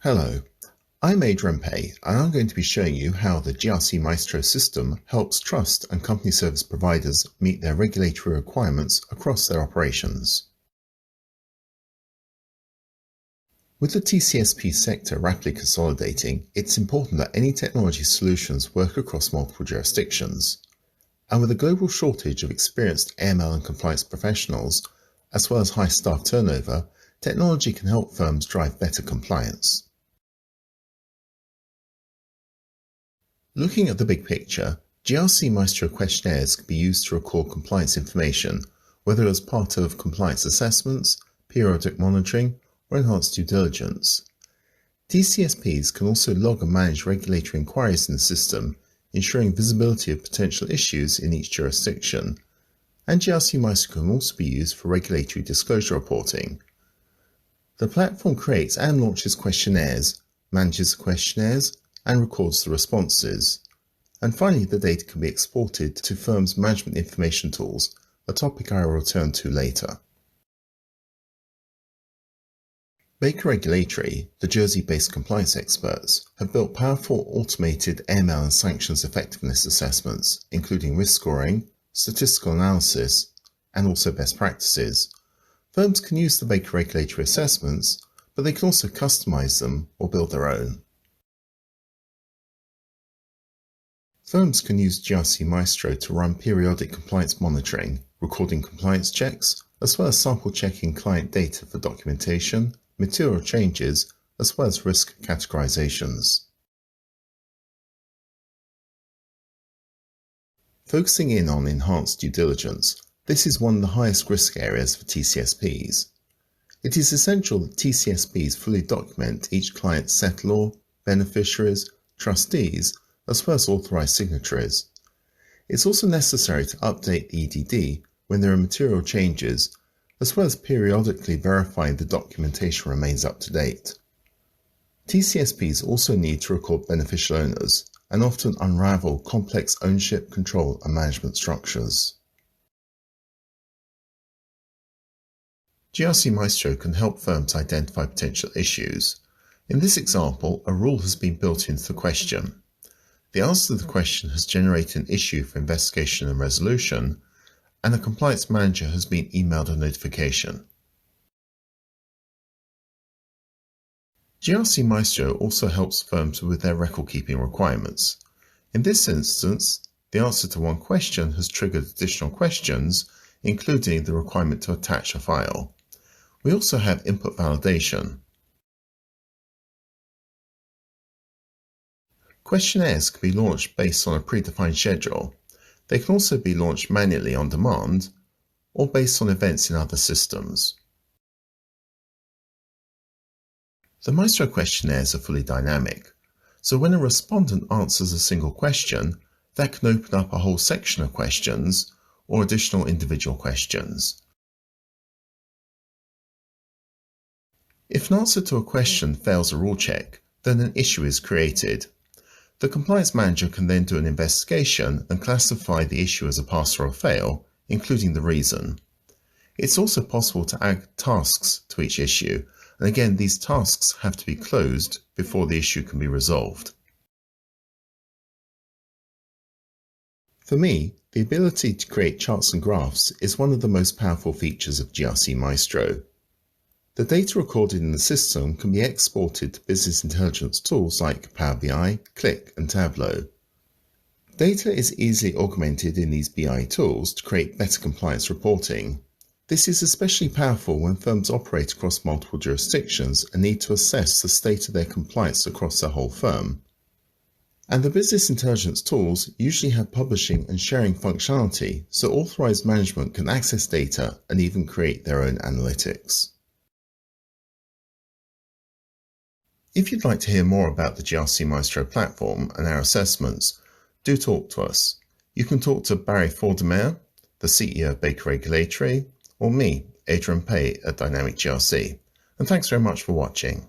Hello, I'm Anit-Money, and I'm going to be showing you how the GRC-Maestro system helps trust and company service providers meet their regulatory requirements across their operations. With the TCSP sector rapidly consolidating, it's important that any technology solutions work across multiple jurisdictions. And with a global shortage of experienced AML and compliance professionals, as well as high staff turnover, technology can help firms drive better compliance. Looking at the big picture, GRC-Maestro questionnaires can be used to record compliance information, whether as part of compliance assessments, periodic monitoring, or enhanced due diligence. TCSPs can also log and manage regulatory inquiries in the system, ensuring visibility of potential issues in each jurisdiction. And GRC-Maestro can also be used for regulatory disclosure reporting. The platform creates and launches questionnaires, manages the questionnaires, and records the responses. And finally, the data can be exported to firms' management information tools, a topic I will return to later. Baker Regulatory, the Jersey-based compliance experts, have built powerful automated AML and sanctions effectiveness assessments, including risk scoring, statistical analysis, and also best practices. Firms can use the Baker Regulatory assessments, but they can also customize them or build their own. Firms can use GRC-Maestro to run periodic compliance monitoring, recording compliance checks, as well as sample checking client data for documentation, material changes, as well as risk categorizations. Focusing in on enhanced due diligence, this is one of the highest risk areas for TCSPs. It is essential that TCSPs fully document each client's settlor, beneficiaries, trustees, as well as authorized signatories. It's also necessary to update the EDD when there are material changes, as well as periodically verifying the documentation remains up to date. TCSPs also need to record beneficial owners and often unravel complex ownership, control, and management structures. GRC-Maestro can help firms identify potential issues. In this example, a rule has been built into the question. The answer to the question has generated an issue for investigation and resolution, and the compliance manager has been emailed a notification. GRC-Maestro also helps firms with their record-keeping requirements. In this instance, the answer to one question has triggered additional questions, including the requirement to attach a file. We also have input validation. Questionnaires can be launched based on a predefined schedule. They can also be launched manually on demand or based on events in other systems. The Maestro questionnaires are fully dynamic, so when a respondent answers a single question, that can open up a whole section of questions or additional individual questions. If an answer to a question fails a rule check, then an issue is created. The compliance manager can then do an investigation and classify the issue as a pass or a fail, including the reason. It's also possible to add tasks to each issue, and again, these tasks have to be closed before the issue can be resolved. For me, the ability to create charts and graphs is one of the most powerful features of GRC-Maestro. The data recorded in the system can be exported to business intelligence tools like Power BI, Click, and Tableau. Data is easily augmented in these BI tools to create better compliance reporting. This is especially powerful when firms operate across multiple jurisdictions and need to assess the state of their compliance across their whole firm. And the business intelligence tools usually have publishing and sharing functionality, so authorized management can access data and even create their own analytics. If you'd like to hear more about the GRC-Maestro platform and our assessments, do talk to us. You can talk to Barry Fordemeyer, the CEO of Baker Regulatory, or me, Anit-Money at Dynamic GRC. And thanks very much for watching.